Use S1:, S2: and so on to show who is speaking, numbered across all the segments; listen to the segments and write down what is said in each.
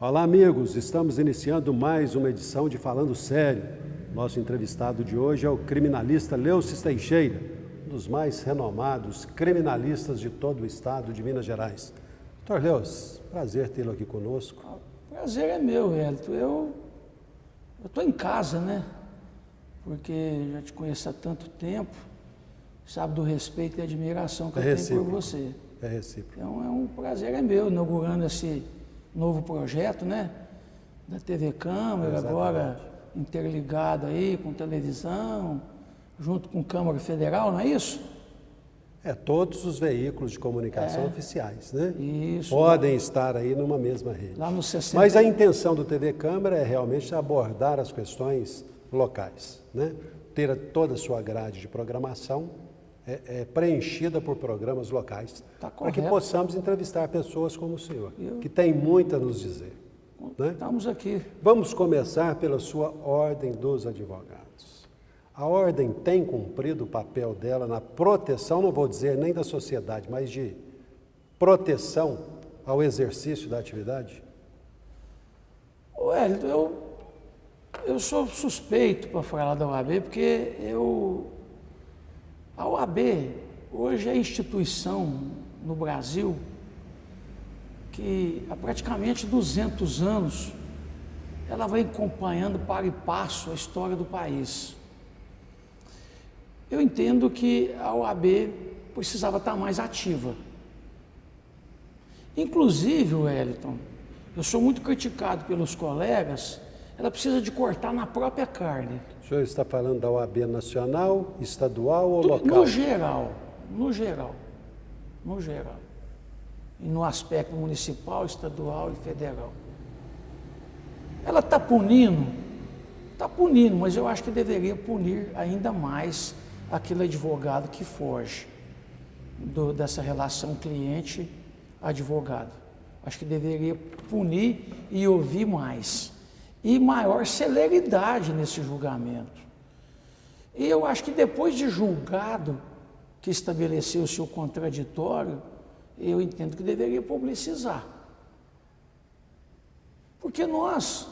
S1: Olá, amigos. Estamos iniciando mais uma edição de Falando Sério. Nosso entrevistado de hoje é o criminalista Leucis Teixeira, um dos mais renomados criminalistas de todo o estado de Minas Gerais. Doutor Leucis, prazer tê-lo aqui conosco.
S2: O prazer é meu, Hélito. Eu estou em casa, né? Porque já te conheço há tanto tempo, sabe do respeito e admiração que eu tenho por você.
S1: É recíproco.
S2: Então, um prazer é meu, inaugurando esse novo projeto, né? Da TV Câmara, agora interligado aí com televisão, junto com Câmara Federal, não é isso?
S1: Todos os veículos de comunicação oficiais, né?
S2: Isso.
S1: Podem estar aí numa mesma rede.
S2: Lá no 60...
S1: Mas a intenção do TV Câmara é realmente abordar as questões locais, né? Ter toda a sua grade de programação preenchida por programas locais, para que possamos entrevistar pessoas como o senhor, que tem muito a nos dizer. Né?
S2: Estamos aqui.
S1: Vamos começar pela sua Ordem dos Advogados. A Ordem tem cumprido o papel dela na proteção, não vou dizer nem da sociedade, mas de proteção ao exercício da atividade?
S2: Hélito, eu sou suspeito para falar da OAB, porque a OAB hoje é a instituição no Brasil que há praticamente 200 anos ela vai acompanhando para e passo a história do país. Eu entendo que a OAB precisava estar mais ativa. Inclusive, Wellington, eu sou muito criticado pelos colegas, ela precisa de cortar na própria carne.
S1: O senhor está falando da OAB nacional, estadual ou local?
S2: No geral. E no aspecto municipal, estadual e federal. Ela está punindo, mas eu acho que deveria punir ainda mais aquele advogado que foge dessa relação cliente-advogado. Acho que deveria punir e ouvir mais. E maior celeridade nesse julgamento. E eu acho que depois de julgado, que estabeleceu o seu contraditório, eu entendo que deveria publicizar. Porque nós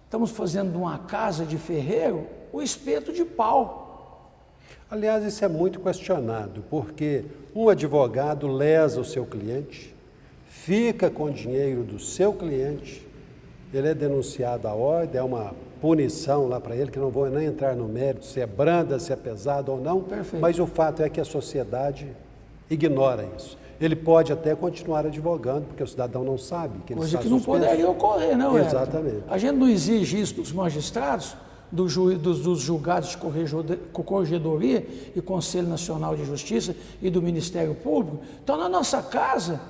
S2: estamos fazendo de uma casa de ferreiro o espeto de pau.
S1: Aliás, isso é muito questionado, porque um advogado lesa o seu cliente, fica com o dinheiro do seu cliente, ele é denunciado à ordem, é uma punição lá para ele, que não vou nem entrar no mérito se é branda, se é pesado ou não.
S2: Perfeito.
S1: Mas o fato é que a sociedade ignora isso. Ele pode até continuar advogando, porque o cidadão não sabe que ele está suspenso.
S2: Coisa que não poderia ocorrer, não é?
S1: Exatamente.
S2: A gente não exige isso dos magistrados, dos julgados de corregedoria e Conselho Nacional de Justiça e do Ministério Público. Então, na nossa casa,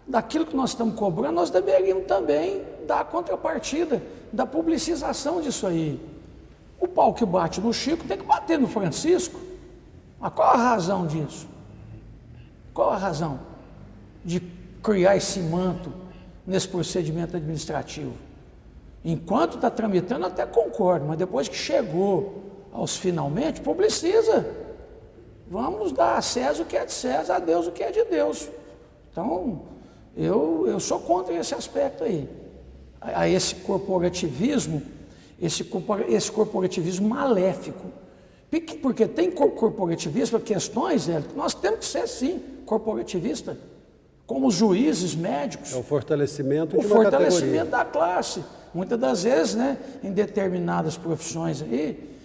S2: daquilo que nós estamos cobrando, nós deveríamos também dar a contrapartida da publicização disso aí. O pau que bate no Chico tem que bater no Francisco. Mas qual a razão disso? Qual a razão de criar esse manto nesse procedimento administrativo? Enquanto está tramitando, até concordo, mas depois que chegou aos finalmente, publiciza. Vamos dar a César o que é de César, a Deus o que é de Deus. Então, eu sou contra esse aspecto aí, a esse corporativismo, esse corporativismo maléfico. Porque tem corporativismo, questões, nós temos que ser, sim, corporativista, como os juízes, médicos.
S1: É o fortalecimento de uma
S2: fortalecimento da classe. Muitas das vezes, né, em determinadas profissões aí,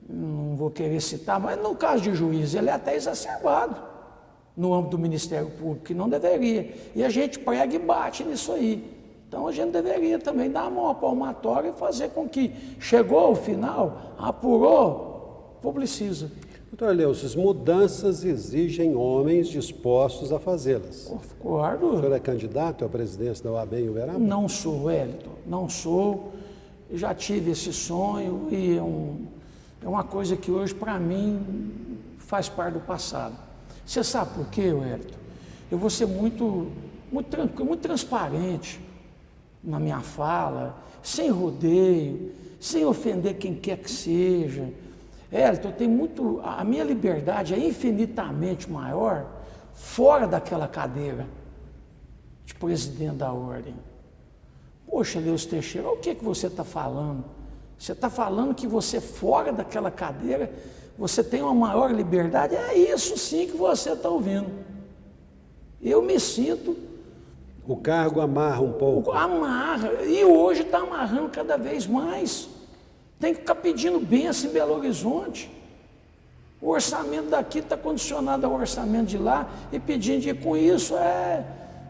S2: não vou querer citar, mas no caso de juiz, ele é até exacerbado no âmbito do Ministério Público, que não deveria. E a gente prega e bate nisso aí. Então a gente deveria também dar a mão à palmatória e fazer com que chegou ao final, apurou, publiciza.
S1: Doutor Leucis, mudanças exigem homens dispostos a fazê-las.
S2: Concordo.
S1: O senhor é candidato à presidência da OAB em Uberaba?
S2: Não sou, Wellington, não sou. Eu já tive esse sonho e é uma coisa que hoje, para mim, faz parte do passado. Você sabe por quê, Wellington? Eu vou ser muito tranquilo, muito transparente na minha fala, sem rodeio, sem ofender quem quer que seja. Wellington, a minha liberdade é infinitamente maior fora daquela cadeira de presidente da ordem. Poxa, Deus Teixeira, o que você está falando? Você está falando que você fora daquela cadeira, você tem uma maior liberdade? É isso sim que você está ouvindo. Eu me sinto...
S1: O cargo amarra um pouco.
S2: Amarra, e hoje está amarrando cada vez mais. Tem que ficar pedindo bênção em Belo Horizonte. O orçamento daqui está condicionado ao orçamento de lá e pedindo, e com isso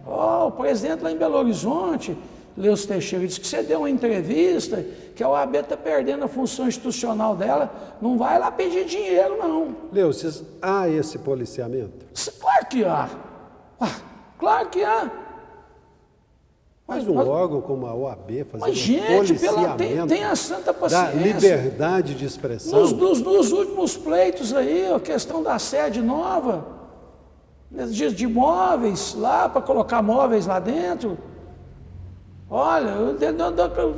S2: o presidente lá em Belo Horizonte, Leus Teixeira, disse que você deu uma entrevista, que a OAB está perdendo a função institucional dela, não vai lá pedir dinheiro, não.
S1: Leus, há esse policiamento?
S2: Claro que há. Claro que há.
S1: Mas um órgão como a OAB fazendo
S2: mas, gente,
S1: policiamento
S2: tem a santa paciência.
S1: da liberdade de expressão.
S2: Nos últimos pleitos aí, a questão da sede nova, de móveis lá, para colocar móveis lá dentro. Olha,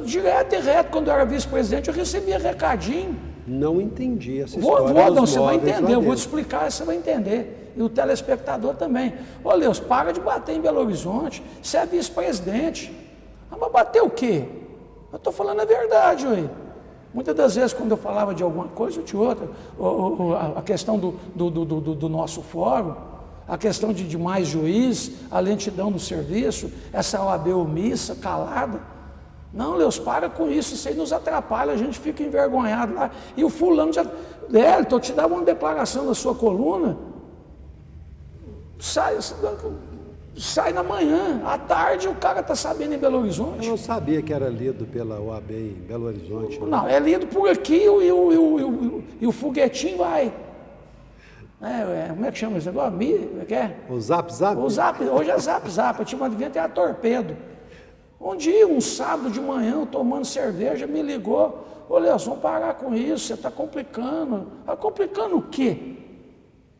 S2: direto e reto, quando eu era vice-presidente, eu recebia recadinho.
S1: Não entendi essa história.
S2: Você vai entender, eu vou te explicar, você vai entender. E o telespectador também. Ô Leus, para de bater em Belo Horizonte, você é vice-presidente. Mas bater o quê? Eu estou falando a verdade, ué. Muitas das vezes, quando eu falava de alguma coisa ou de outra, a questão do nosso fórum, a questão de mais juiz, a lentidão do serviço, essa OAB omissa, calada. Não, Leus, para com isso, isso aí nos atrapalha, a gente fica envergonhado lá. E o fulano já... então eu te dava uma declaração da sua coluna, sai na manhã, à tarde o cara está sabendo em Belo Horizonte.
S1: Eu não sabia que era lido pela OAB em Belo Horizonte.
S2: Não, é lido por aqui e o foguetinho vai. Como é que chama esse negócio?
S1: O Zap Zap?
S2: O Zap, hoje é Zap Zap, eu tinha uma devia ter a torpedo. Um dia, um sábado de manhã, tomando cerveja, me ligou. Ô, Leus, vamos parar com isso, você está complicando. Complicando o quê?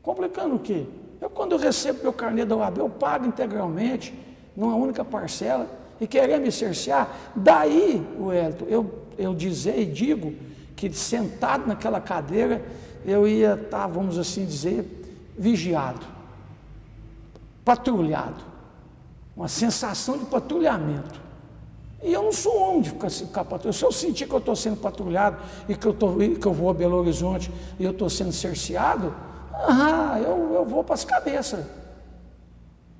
S2: Complicando o quê? Quando eu recebo meu carnê da OAB, eu pago integralmente, numa única parcela, e querer me cercear. Daí, Wellington, eu dizer e digo que sentado naquela cadeira, eu ia estar, vamos assim dizer, vigiado, patrulhado, uma sensação de patrulhamento. E eu não sou homem de ficar patrulhado. Se eu sentir que eu estou sendo patrulhado e que eu vou a Belo Horizonte e eu estou sendo cerceado, eu vou para as cabeças.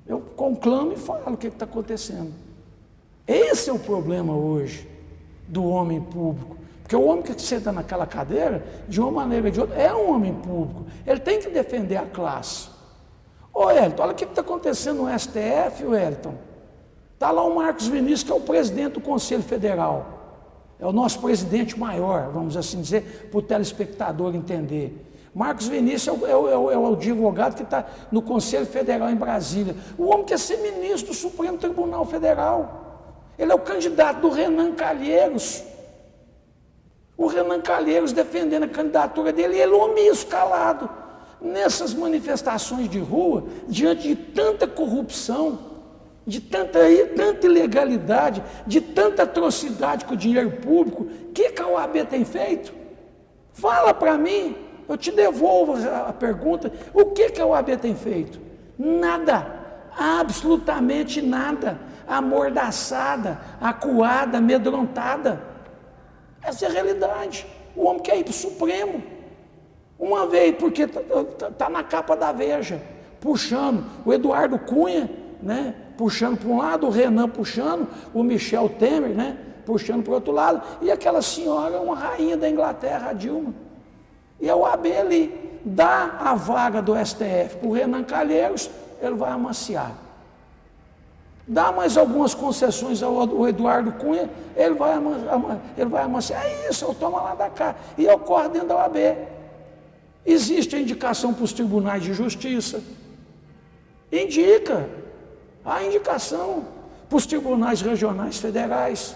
S2: Eu conclamo e falo o que está acontecendo. Esse é o problema hoje do homem público. Porque o homem que senta naquela cadeira, de uma maneira ou de outra, é um homem público. Ele tem que defender a classe. Ô, Elton, olha o que está acontecendo no STF, Elton. Está lá o Marcos Vinícius, que é o presidente do Conselho Federal. É o nosso presidente maior, vamos assim dizer, para o telespectador entender. Marcos Vinícius é o advogado que está no Conselho Federal em Brasília. O homem quer ser ministro do Supremo Tribunal Federal. Ele é o candidato do Renan Calheiros. O Renan Calheiros defendendo a candidatura dele, e ele omisso, calado. Nessas manifestações de rua, diante de tanta corrupção, de tanta ilegalidade, de tanta atrocidade com o dinheiro público, o que a OAB tem feito? Fala para mim, eu te devolvo a pergunta, o que a OAB tem feito? Nada, absolutamente nada, amordaçada, acuada, amedrontada. Essa é a realidade. O homem quer ir para o Supremo. Uma vez, porque está na capa da Veja, puxando o Eduardo Cunha, né? Puxando para um lado, o Renan puxando, o Michel Temer, né? Puxando para o outro lado, e aquela senhora, uma rainha da Inglaterra, a Dilma. E a OAB ali dá a vaga do STF para o Renan Calheiros, ele vai amaciar. Dá mais algumas concessões ao Eduardo Cunha, ele vai amaciar. É isso, eu tomo lá da cá. E ocorre dentro da OAB. Existe a indicação para os tribunais de justiça. Indica. A indicação para os tribunais regionais federais,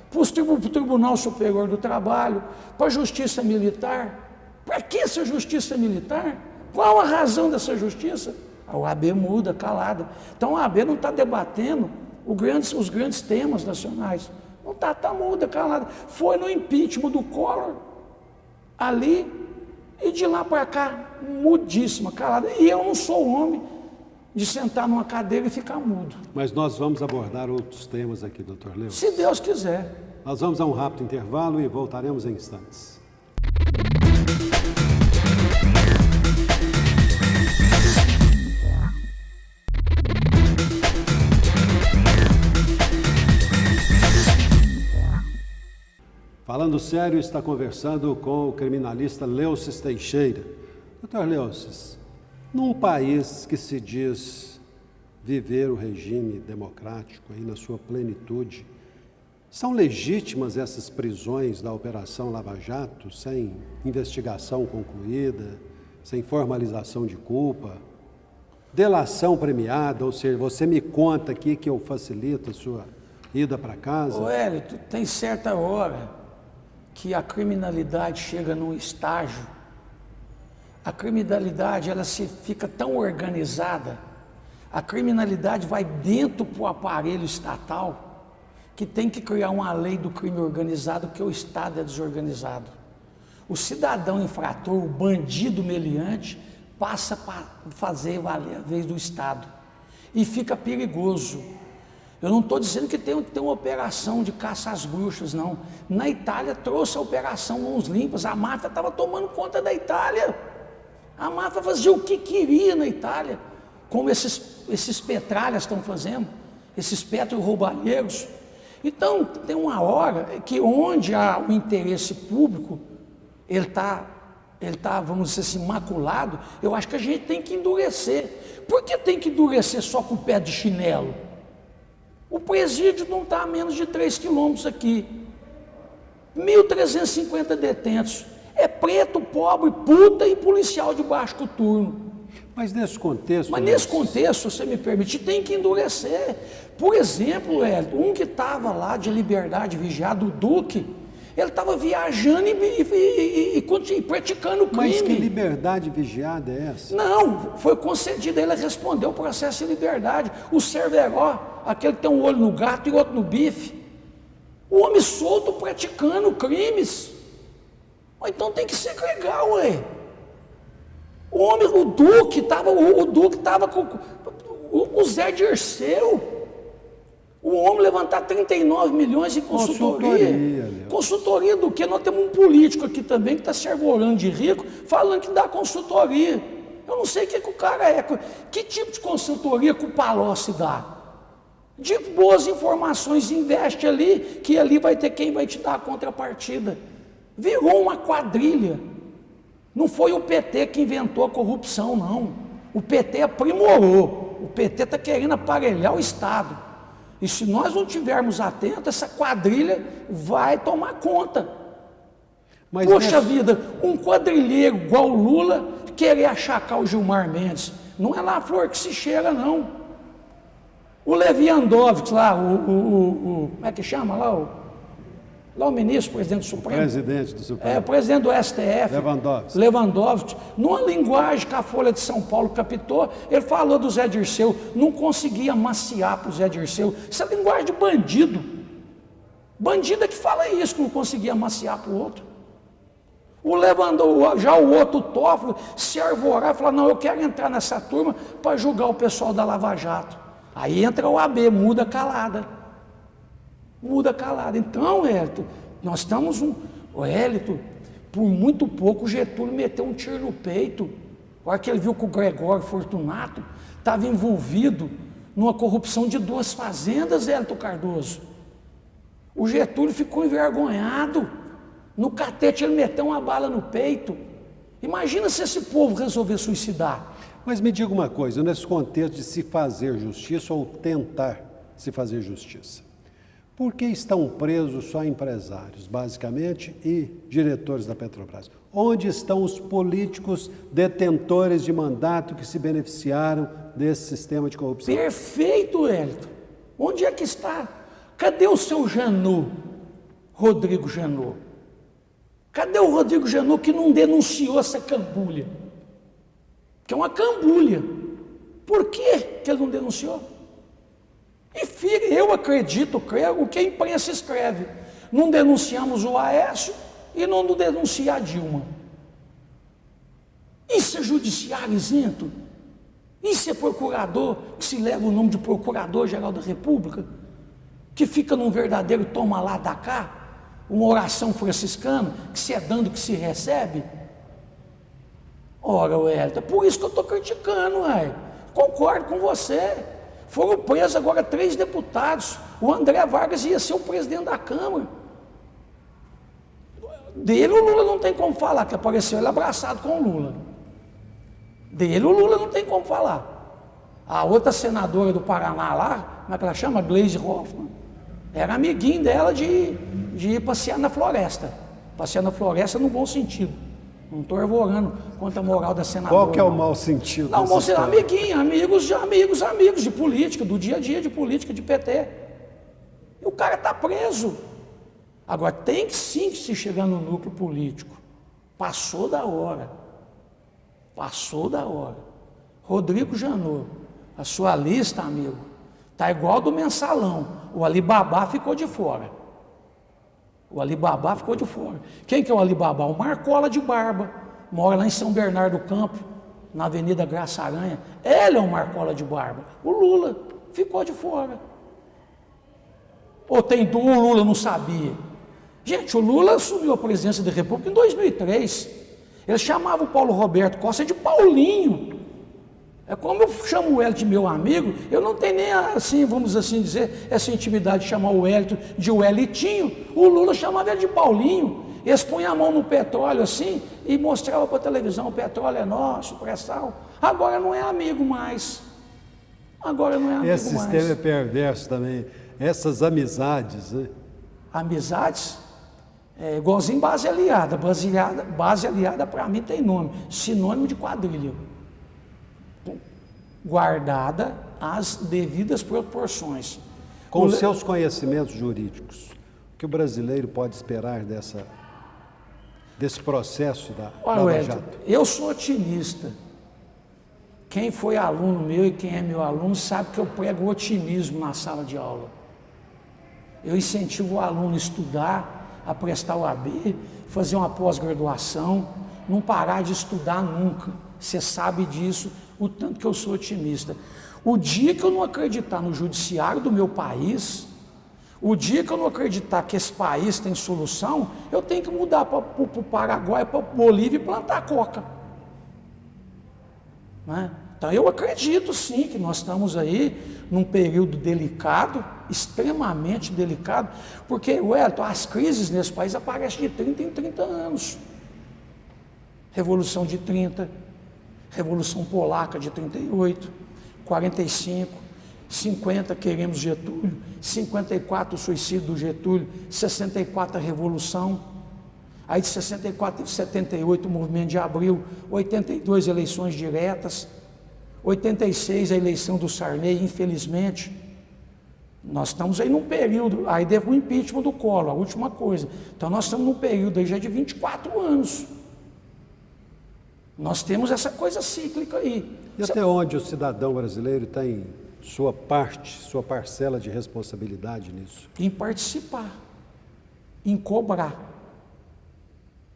S2: para o Tribunal Superior do Trabalho, para a Justiça Militar. Para que essa Justiça Militar? Qual a razão dessa justiça? A OAB muda, calada. Então a OAB não está debatendo os grandes temas nacionais. Não está muda, calada. Foi no impeachment do Collor, ali, e de lá para cá, mudíssima, calada. E eu não sou homem de sentar numa cadeira e ficar mudo.
S1: Mas nós vamos abordar outros temas aqui, doutor Leu.
S2: Se Deus quiser.
S1: Nós vamos a um rápido intervalo e voltaremos em instantes. Falando sério, está conversando com o criminalista Leucis Teixeira. Doutor Leucis, num país que se diz viver o regime democrático aí na sua plenitude, são legítimas essas prisões da Operação Lava Jato, sem investigação concluída, sem formalização de culpa, delação premiada, ou seja, você me conta aqui que eu facilito a sua ida para casa?
S2: Ô Hélito, tem certa hora que a criminalidade chega num estágio, a criminalidade ela fica tão organizada, a criminalidade vai dentro do aparelho estatal, que tem que criar uma lei do crime organizado, porque o Estado é desorganizado. O cidadão infrator, o bandido meliante, passa para fazer valer a vez do Estado e fica perigoso. Eu não estou dizendo que tem uma operação de caça às bruxas, não. Na Itália trouxe a operação Mãos Limpas, a máfia estava tomando conta da Itália. A máfia fazia o que queria na Itália, como esses petralhas estão fazendo, esses petro-roubalheiros. Então, tem uma hora que onde há o interesse público, ele tá, vamos dizer assim, maculado, eu acho que a gente tem que endurecer. Por que tem que endurecer só com o pé de chinelo? O presídio não está a menos de 3 quilômetros aqui. 1.350 detentos. É preto, pobre, puta e policial de baixo coturno.
S1: Mas nesse contexto...
S2: Mas nesse contexto, se você me permite, tem que endurecer. Por exemplo, um que estava lá de liberdade vigiado, o Duque, ele estava viajando e praticando crime.
S1: Mas que liberdade vigiada é essa?
S2: Não, foi concedida, ele respondeu o processo de liberdade. O Cerveró, aquele que tem um olho no gato e outro no bife. O homem solto praticando crimes. Então tem que segregar, ué. O Duque estava com o Zé Dirceu. O homem levantar 39 milhões em consultoria. Consultoria do quê? Nós temos um político aqui também que está se arvorando de rico, falando que dá consultoria. Eu não sei o que o cara é. Que tipo de consultoria que o Palocci dá? De boas informações, investe ali, que ali vai ter quem vai te dar a contrapartida. Virou uma quadrilha. Não foi o PT que inventou a corrupção, não. O PT aprimorou. O PT está querendo aparelhar o Estado. E se nós não tivermos atentos, essa quadrilha vai tomar conta. Mas poxa vida, um quadrilheiro igual o Lula querer achacar o Gilmar Mendes. Não é lá a flor que se cheira, não. O Leviandovski lá, como é que chama lá? Lá o ministro, presidente do Supremo.
S1: Presidente do Supremo.
S2: O presidente do STF. Lewandowski. Numa linguagem que a Folha de São Paulo captou, ele falou do Zé Dirceu, não conseguia maciar para o Zé Dirceu. Isso é linguagem de bandido. Bandido é que fala isso, que não conseguia maciar para o outro. Já o outro Toffoli se arvorar e falar, não, eu quero entrar nessa turma para julgar o pessoal da Lava Jato. Aí entra o AB, muda calada. Muda calada. Então, Hélito, nós estamos o Hélito, por muito pouco o Getúlio meteu um tiro no peito. A hora que ele viu que o Gregório Fortunato estava envolvido numa corrupção de 2 fazendas, Hélito Cardoso. O Getúlio ficou envergonhado. No catete ele meteu uma bala no peito. Imagina se esse povo resolver suicidar.
S1: Mas me diga uma coisa, nesse contexto de se fazer justiça ou tentar se fazer justiça, por que estão presos só empresários, basicamente, e diretores da Petrobras? Onde estão os políticos detentores de mandato que se beneficiaram desse sistema de corrupção?
S2: Perfeito, Hélito. Onde é que está? Cadê o seu Janot, Rodrigo Janot? Cadê o Rodrigo Janot que não denunciou essa cambulha? Que é uma cambulha. Por que ele não denunciou? E eu acredito, creio, o que a imprensa escreve. Não denunciamos o Aécio e não denunciar a Dilma. Isso é judiciário isento? Isso é procurador que se leva o nome de Procurador-Geral da República, que fica num verdadeiro toma lá da cá, uma oração franciscana, que se é dando que se recebe? Ora, Wellington, é por isso que eu estou criticando, ué. Concordo com você. Foram presos agora 3 deputados. O André Vargas ia ser o presidente da Câmara. Dele o Lula não tem como falar, que apareceu ele abraçado com o Lula. Dele o Lula não tem como falar. A outra senadora do Paraná lá, como é que ela chama? Gleisi Hoffmann, era amiguinho dela de ir passear na floresta. Passear na floresta no bom sentido. Não estou arvorando contra a moral da senadora.
S1: Qual que é o mau sentido?
S2: Não, vão ser amiguinho, amigos de política, do dia a dia de política, de PT. E o cara está preso. Agora, tem que sim se chegar no núcleo político. Passou da hora. Passou da hora. Rodrigo Janot, a sua lista, amigo, está igual do mensalão. O Alibaba ficou de fora. O Alibaba ficou de fora. Quem que é o Alibaba? O Marcola de Barba. Mora lá em São Bernardo do Campo, na Avenida Graça Aranha. Ele é o Marcola de Barba. O Lula ficou de fora. Ou tem o Lula não sabia? Gente, o Lula assumiu a presidência da República em 2003. Ele chamava o Paulo Roberto Costa de Paulinho. É como eu chamo o Hélio de meu amigo, eu não tenho nem assim, vamos assim dizer, essa intimidade de chamar o Hélio de Welitinho. O Lula chamava ele de Paulinho. Eles punham a mão no petróleo assim e mostravam para a televisão: o petróleo é nosso, pré-sal. Agora não é amigo mais. Agora não é amigo mais.
S1: Esse sistema é perverso também. Essas amizades, né?
S2: Amizades? É igualzinho base aliada. Base aliada para mim tem nome, sinônimo de quadrilha. Guardada as devidas proporções.
S1: Com os seus conhecimentos jurídicos, o que o brasileiro pode esperar desse processo da Lava Jato?
S2: Eu sou otimista. Quem foi aluno meu e quem é meu aluno sabe que eu prego otimismo na sala de aula. Eu incentivo o aluno a estudar, a prestar o AB, fazer uma pós-graduação, não parar de estudar nunca. Você sabe disso, o tanto que eu sou otimista. O dia que eu não acreditar no judiciário do meu país, o dia que eu não acreditar que esse país tem solução, eu tenho que mudar para o Paraguai, para a Bolívia e plantar coca. Né? Então eu acredito sim que nós estamos aí num período delicado, extremamente delicado, porque, Wellington, as crises nesse país aparecem de 30 em 30 anos. Revolução de 30, Revolução Polaca de 38, 45, 50 queremos Getúlio, 54 o suicídio do Getúlio, 64 a Revolução, aí de 64 e 78 o movimento de Abril, 82 eleições diretas, 86 a eleição do Sarney, infelizmente. Nós estamos aí num período, aí teve o impeachment do Collor, a última coisa. Então nós estamos num período aí já de 24 anos. Nós temos essa coisa cíclica aí.
S1: E até onde o cidadão brasileiro tem sua parte, sua parcela de responsabilidade nisso?
S2: Em participar, em cobrar.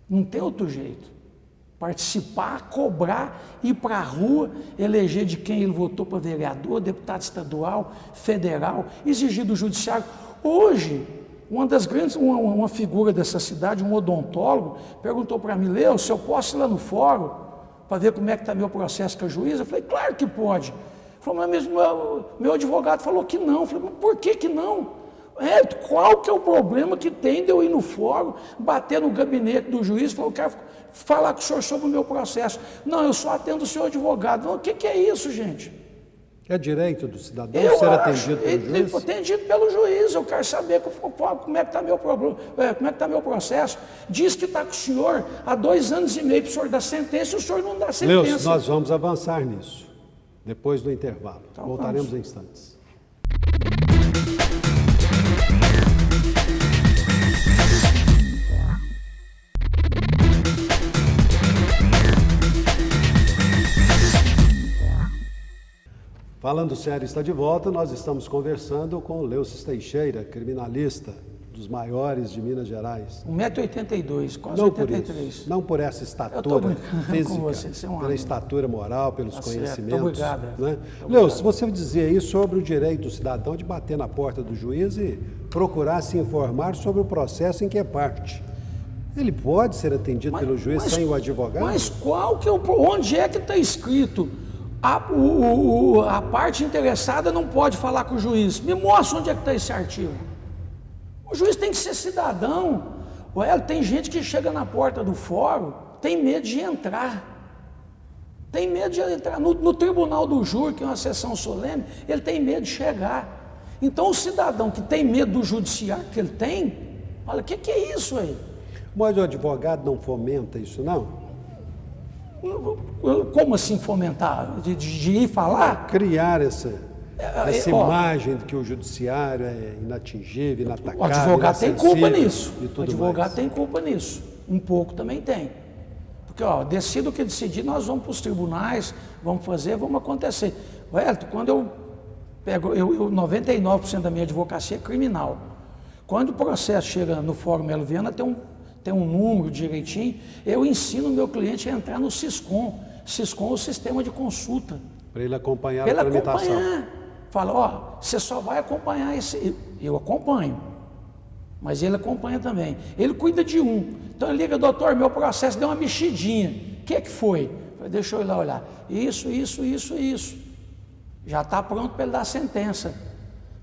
S2: Não tem outro jeito. Participar, cobrar, ir para a rua, eleger de quem ele votou para vereador, deputado estadual, federal, exigir do judiciário. Hoje, uma das grandes, uma figura dessa cidade, um odontólogo, perguntou para mim: Leo, se eu posso ir lá no fórum para ver como é que está meu processo com a juíza? Eu falei: claro que pode. Ele falou: mas meu advogado falou que não. Eu falei: mas por que não? Qual que é o problema que tem de eu ir no fórum, bater no gabinete do juiz e falar: eu quero falar com o senhor sobre o meu processo? Não, eu só atendo o seu advogado. Não, o que é isso, gente?
S1: É direito do cidadão ser atendido pelo juiz?
S2: Atendido pelo juiz. Eu quero saber como é que está meu problema, como é que está meu processo. Diz que está com o senhor há 2 anos e meio para o senhor dar sentença e o senhor não dá sentença.
S1: Leus, nós vamos avançar nisso, depois do intervalo. Então, voltaremos em instantes. Falando Sério está de volta, nós estamos conversando com o Leucis Teixeira, criminalista, dos maiores de Minas Gerais.
S2: 1,82 m, quase
S1: Não por
S2: 83.
S1: isso, não por essa
S2: Eu tô
S1: estatura
S2: brincando
S1: física,
S2: com você, você é um
S1: pela
S2: amigo.
S1: estatura moral, pelos
S2: Tá certo,
S1: conhecimentos.
S2: obrigado.
S1: Né?
S2: Obrigado.
S1: Leo, se você dizia aí sobre o direito do cidadão de bater na porta do juiz e procurar se informar sobre o processo em que é parte. Ele pode ser atendido pelo juiz sem o advogado?
S2: Mas onde é que está escrito? A parte interessada não pode falar com o juiz. Me mostra onde é que está esse artigo. O juiz tem que ser cidadão. Ué, tem gente que chega na porta do fórum, tem medo de entrar. Tem medo de entrar. No tribunal do júri, que é uma sessão solene, ele tem medo de chegar. Então o cidadão que tem medo do judiciário que ele tem, olha, o que é isso aí?
S1: Mas o advogado não fomenta isso, não?
S2: Como assim fomentar? De ir falar?
S1: Criar essa imagem de que o judiciário é inatingível, inatacável,
S2: O advogado tem culpa nisso.
S1: E tudo
S2: O advogado
S1: mais.
S2: tem culpa nisso. Um pouco também tem. Porque, decida o que decidir, nós vamos para os tribunais, vamos acontecer. Wellington, quando eu pego, 99% da minha advocacia é criminal. Quando o processo chega no Fórum Melo Viana, tem um número direitinho, eu ensino o meu cliente a entrar no Siscom. Siscom é o sistema de consulta.
S1: Para ele acompanhar
S2: Para
S1: a
S2: ele
S1: tramitação.
S2: acompanhar. Fala, você só vai acompanhar esse. Eu acompanho. Mas ele acompanha também. Ele cuida de um. Então ele liga, doutor, meu processo deu uma mexidinha. O que foi? Falei, deixa eu ir lá olhar. Isso. Já está pronto para ele dar a sentença.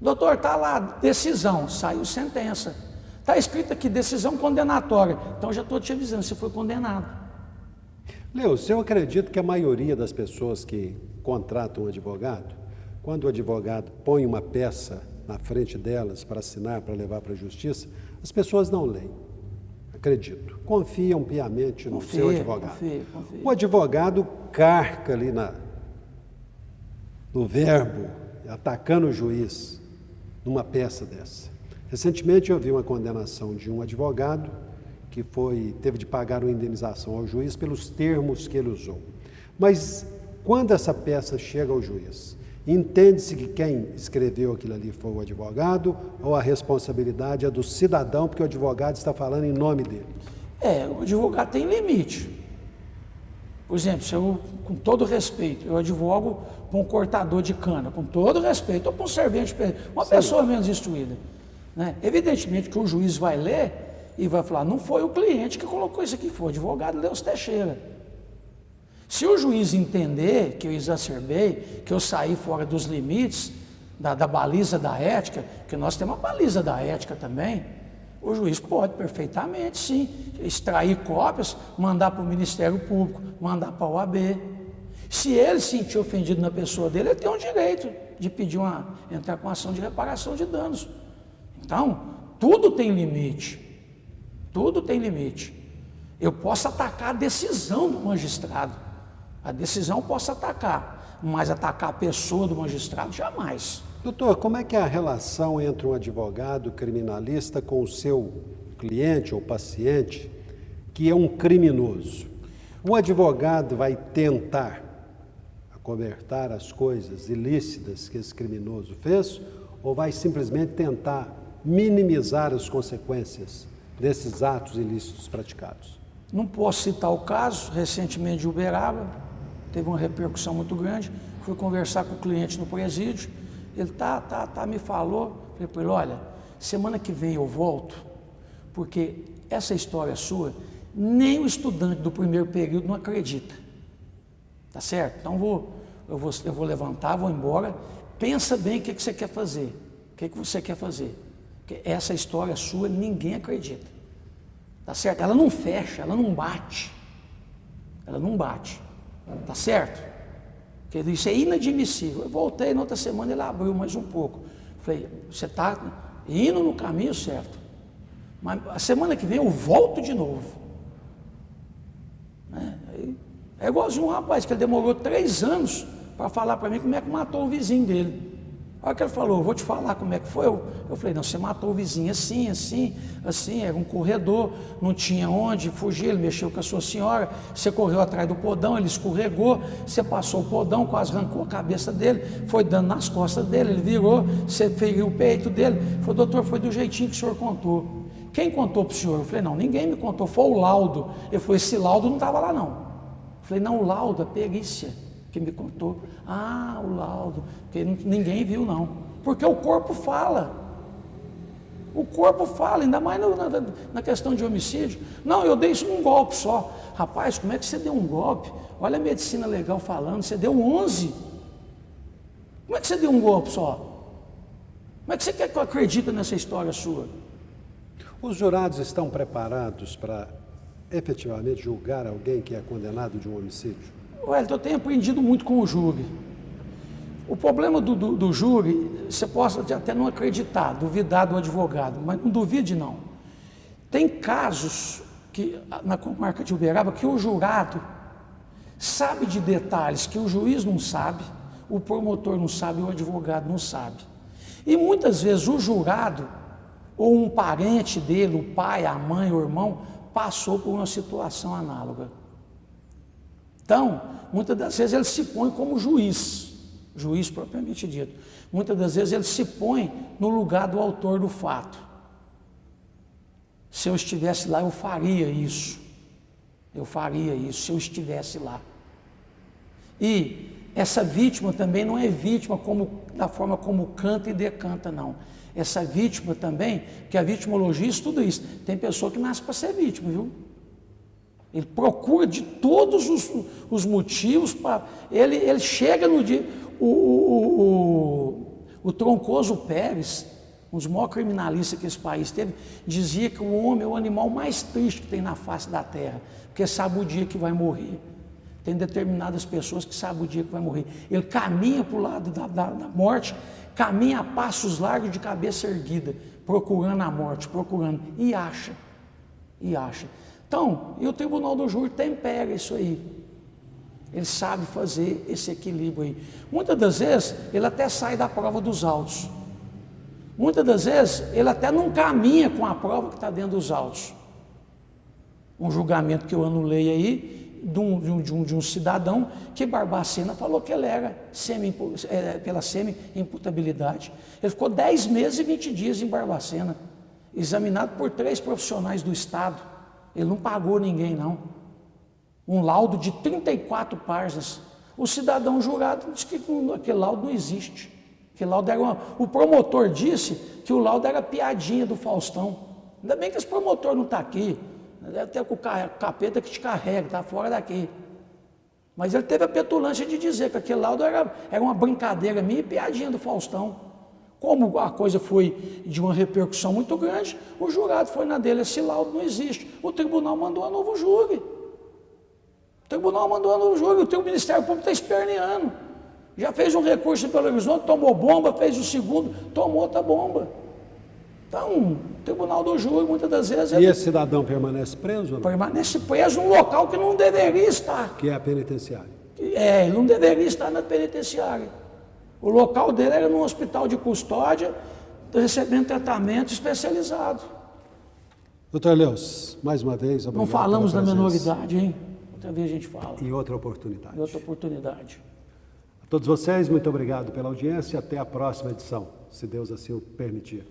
S2: Doutor, está lá, decisão, saiu sentença. Está escrito aqui, decisão condenatória. Então já estou te avisando, você foi condenado.
S1: Leo, eu acredito que a maioria das pessoas que contratam um advogado, quando o advogado põe uma peça na frente delas para assinar, para levar para a justiça, as pessoas não leem. Acredito. Confiam piamente no seu advogado.
S2: Confio.
S1: O advogado carca ali no verbo, atacando o juiz, numa peça dessa. Recentemente eu vi uma condenação de um advogado que teve de pagar uma indenização ao juiz pelos termos que ele usou. Mas quando essa peça chega ao juiz, entende-se que quem escreveu aquilo ali foi o advogado ou a responsabilidade é do cidadão, porque o advogado está falando em nome dele?
S2: O advogado tem limite. Por exemplo, se eu, com todo respeito, eu advogo para um cortador de cana, com todo respeito, ou para um servente, uma pessoa menos instruída. Né? Evidentemente que o juiz vai ler e vai falar, não foi o cliente que colocou isso aqui, foi o advogado Leus Teixeira. Se o juiz entender que eu exacerbei, que eu saí fora dos limites da baliza da ética, que nós temos uma baliza da ética também, o juiz pode perfeitamente, sim, extrair cópias, mandar para o Ministério Público, mandar para a OAB. Se ele se sentir ofendido na pessoa dele, ele tem o direito de pedir entrar com ação de reparação de danos. Então, tudo tem limite. Tudo tem limite. Eu posso atacar a decisão do magistrado. A decisão eu posso atacar, mas atacar a pessoa do magistrado, jamais.
S1: Doutor, como é que é a relação entre um advogado criminalista com o seu cliente ou paciente, que é um criminoso? O advogado vai tentar acobertar as coisas ilícitas que esse criminoso fez, ou vai simplesmente tentar minimizar as consequências desses atos ilícitos praticados?
S2: Não posso citar o caso, recentemente de Uberaba, teve uma repercussão muito grande, fui conversar com o cliente no presídio, ele me falou, falei para ele, olha, semana que vem eu volto, porque essa história sua, nem o estudante do primeiro período não acredita, tá certo? Então eu vou levantar, vou embora, pensa bem o que você quer fazer, porque essa história sua ninguém acredita, tá certo? Ela não fecha, ela não bate, tá certo? Porque isso é inadmissível. Eu voltei, na outra semana ele abriu mais um pouco. Falei, você está indo no caminho certo, mas a semana que vem eu volto de novo. É igualzinho um rapaz que ele demorou 3 anos para falar para mim como é que matou o vizinho dele. A hora que ele falou, vou te falar como é que foi, eu falei, não, você matou o vizinho assim, era um corredor, não tinha onde fugir, ele mexeu com a sua senhora, você correu atrás do podão, ele escorregou, você passou o podão, quase arrancou a cabeça dele, foi dando nas costas dele, ele virou, você feriu o peito dele. Ele falou, doutor, foi do jeitinho que o senhor contou. Quem contou para o senhor? Eu falei, não, ninguém me contou, foi o laudo. Ele falou, esse laudo não estava lá não. Eu falei, não, o laudo, a perícia que me contou. Ah, o laudo, porque ninguém viu não, porque o corpo fala. O corpo fala, ainda mais na questão de homicídio. Não, eu dei isso num golpe só. Rapaz, como é que você deu um golpe? Olha a medicina legal falando, você deu 11. Como é que você deu um golpe só? Como é que você quer que eu acredite nessa história sua?
S1: Os jurados estão preparados para efetivamente julgar alguém que é condenado de um homicídio?
S2: Wellington, eu tenho aprendido muito com o júri. O problema do júri, você pode até não acreditar, duvidar do advogado, mas não duvide não. Tem casos que, na comarca de Uberaba, que o jurado sabe de detalhes que o juiz não sabe, o promotor não sabe, o advogado não sabe. E muitas vezes o jurado, ou um parente dele, o pai, a mãe, o irmão, passou por uma situação análoga. Então, muitas das vezes ele se põe como juiz propriamente dito. Muitas das vezes ele se põe no lugar do autor do fato. Se eu estivesse lá, eu faria isso. Se eu estivesse lá. E essa vítima também não é vítima da forma como canta e decanta, não. Essa vítima também, que a vitimologia estuda isso. Tem pessoa que nasce para ser vítima, viu? Ele procura de todos os motivos para... Ele chega no dia... O Troncoso Pérez, um dos maiores criminalistas que esse país teve, dizia que o homem é o animal mais triste que tem na face da terra, porque sabe o dia que vai morrer. Tem determinadas pessoas que sabem o dia que vai morrer. Ele caminha para o lado da morte, caminha a passos largos de cabeça erguida, procurando a morte, e acha. Então, e o tribunal do júri tempera isso aí. Ele sabe fazer esse equilíbrio aí. Muitas das vezes, ele até sai da prova dos autos. Muitas das vezes, ele até não caminha com a prova que está dentro dos autos. Um julgamento que eu anulei aí, de um cidadão que Barbacena falou que ele era pela semi-imputabilidade. Ele ficou 10 meses e 20 dias em Barbacena, examinado por 3 profissionais do Estado. Ele não pagou ninguém, não. Um laudo de 34 páginas. O cidadão jurado disse que aquele laudo não existe. Que laudo era o promotor disse que o laudo era piadinha do Faustão. Ainda bem que esse promotor não está aqui. Deve ter com o capeta que te carrega, está fora daqui. Mas ele teve a petulância de dizer que aquele laudo era uma brincadeira minha e piadinha do Faustão. Como a coisa foi de uma repercussão muito grande, o jurado foi na dele, esse laudo não existe. O tribunal mandou a novo júri. O Ministério Público está esperneando. Já fez um recurso em Belo Horizonte, tomou bomba, fez o segundo, tomou outra bomba. Então, o tribunal do júri, muitas das vezes...
S1: E esse cidadão permanece preso? Ou não?
S2: Permanece preso num local que não deveria estar.
S1: Que é a penitenciária.
S2: Ele não deveria estar na penitenciária. O local dele era num hospital de custódia, recebendo tratamento especializado.
S1: Doutor Leus, mais uma vez, obrigado.
S2: Não falamos da menoridade, hein? Outra vez a gente fala.
S1: Em outra oportunidade.
S2: A
S1: todos vocês, muito obrigado pela audiência e até a próxima edição, se Deus assim o permitir.